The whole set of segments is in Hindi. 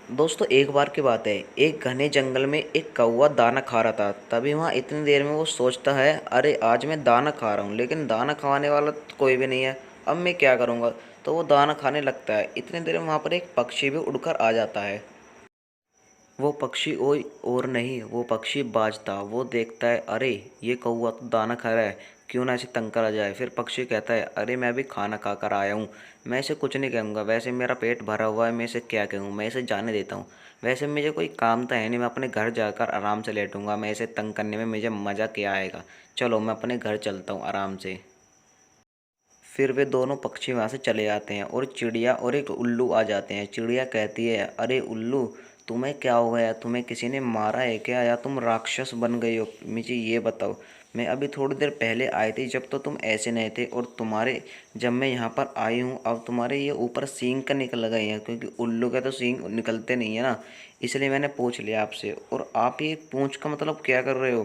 दोस्तों एक बार की बात है। एक घने जंगल में एक कौवा दाना खा रहा था। तभी वहाँ इतनी देर में वो सोचता है, अरे आज मैं दाना खा रहा हूँ लेकिन दाना खाने वाला तो कोई भी नहीं है। अब मैं क्या करूँगा। तो वो दाना खाने लगता है। इतनी देर में वहाँ पर एक पक्षी भी उड़कर आ जाता है। वो पक्षी कोई और नहीं, वो पक्षी बाज था। वो देखता है, अरे ये कौवा तो दाना खा रहा है, क्यों ना इसे तंग करा जाए। फिर पक्षी कहता है, अरे मैं भी खाना खा कर आया हूँ, मैं इसे कुछ नहीं कहूँगा। वैसे मेरा पेट भरा हुआ है, मैं इसे क्या कहूँ, मैं इसे जाने देता हूँ। वैसे मुझे कोई काम तो है नहीं, मैं अपने घर जाकर आराम से लेटूंगा। मैं इसे तंग करने में मुझे मज़ा क्या आएगा। चलो मैं अपने घर चलता हूँ आराम से। फिर वे दोनों पक्षी वहाँ से चले जाते हैं और चिड़िया और एक उल्लू आ जाते हैं। चिड़िया कहती है, अरे उल्लू, तुम्हें क्या हो गया, तुम्हें किसी ने मारा है क्या, या तुम राक्षस बन गई हो, मुझे ये बताओ। मैं अभी थोड़ी देर पहले आई थी जब तो तुम ऐसे नहीं थे, और तुम्हारे जब मैं यहाँ पर आई हूँ अब तुम्हारे ये ऊपर सींग का निकल गए हैं, क्योंकि उल्लू के तो सींग निकलते नहीं है ना। इसलिए मैंने पूछ लिया आपसे। और आप ये पूंछ का मतलब क्या कर रहे हो।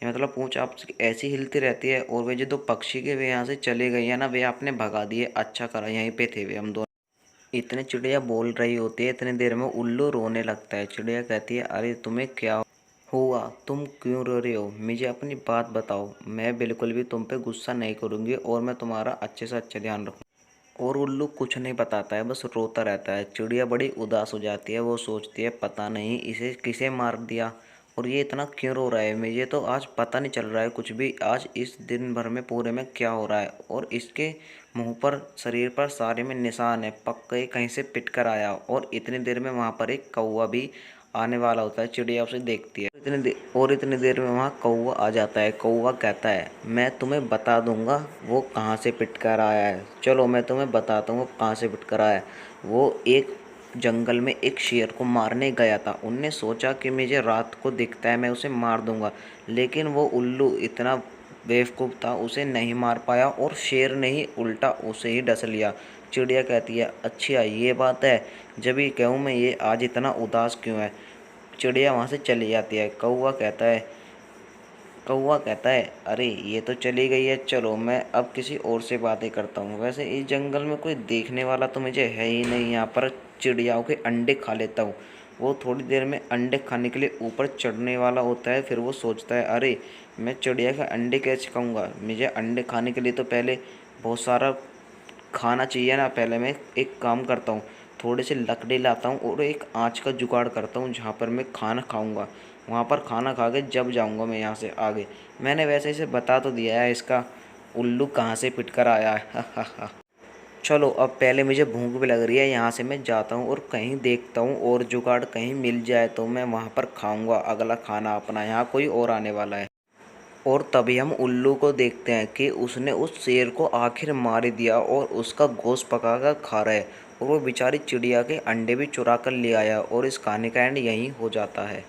ये मतलब पूंछ आपकी ऐसी हिलती रहती है। और वे जो दो पक्षी के वे यहाँ से चले गए हैं ना, वे आपने भगा दिए, अच्छा करा, यहीं पे थे वे हम दोनों। इतने चिड़िया बोल रही होती है, इतनी देर में उल्लू रोने लगता है। चिड़िया कहती है, अरे तुम्हें क्या हुआ, तुम क्यों रो रहे हो, मुझे अपनी बात बताओ। मैं बिल्कुल भी तुम पे गुस्सा नहीं करूँगी और मैं तुम्हारा अच्छे से अच्छा ध्यान रखूँ। और उल्लू कुछ नहीं बताता है, बस रोता रहता है। चिड़िया बड़ी उदास हो जाती है। वो सोचती है, पता नहीं इसे किसे मार दिया और ये इतना क्यों रो रहा है। मुझे तो आज पता नहीं चल रहा है कुछ भी, आज इस दिन भर में पूरे में क्या हो रहा है। और इसके मुंह पर, शरीर पर सारे में निशान है, पक्का ये कहीं से पिट कर आया। और इतनी देर में वहाँ पर एक कौवा भी आने वाला होता है। चिड़िया उसे देखती है। इतनी देर में वहाँ कौवा आ जाता है। कौवा कहता है, मैं तुम्हें बता दूंगा वो कहाँ से पिट कर आया है। चलो मैं तुम्हें बताता हूँ वो कहाँ से पिट कर आया है। वो एक जंगल में एक शेर को मारने गया था। उनने सोचा कि मुझे रात को दिखता है, मैं उसे मार दूंगा। लेकिन वो उल्लू इतना बेवकूफ़ था, उसे नहीं मार पाया और शेर ने ही उल्टा उसे ही डस लिया। चिड़िया कहती है, अच्छा ये बात है, जब ये कहूँ मैं ये आज इतना उदास क्यों है। चिड़िया वहाँ से चली जाती है। कौवा कहता है, अरे ये तो चली गई है, चलो मैं अब किसी और से बातें करता हूँ। वैसे इस जंगल में कोई देखने वाला तो मुझे है ही नहीं, यहाँ पर चिड़ियाओं के अंडे खा लेता हूँ। वो थोड़ी देर में अंडे खाने के लिए ऊपर चढ़ने वाला होता है। फिर वो सोचता है, अरे मैं चिड़िया के अंडे कैसे खाऊंगा, मुझे अंडे खाने के लिए तो पहले बहुत सारा खाना चाहिए ना। पहले मैं एक काम करता हूँ, थोड़े से लकड़ी लाता हूँ और एक आँच का जुगाड़ करता हूँ जहाँ पर मैं खाना खाऊंगा। वहाँ पर खाना खा के जब जाऊँगा मैं यहाँ से आगे। मैंने वैसे इसे बता तो दिया है इसका उल्लू कहाँ से पिट कर आया है। चलो अब पहले मुझे भूख भी लग रही है, यहाँ से मैं जाता हूँ और कहीं देखता हूँ और जुगाड़ कहीं मिल जाए तो मैं वहाँ पर खाऊंगा अगला खाना अपना। यहाँ कोई और आने वाला है। और तभी हम उल्लू को देखते हैं कि उसने उस शेर को आखिर मार दिया और उसका गोश्त पकाकर खा रहा है। और वो बेचारी चिड़िया के अंडे भी चुरा कर ले आया। और इस कहानी का एंड यहीं हो जाता है।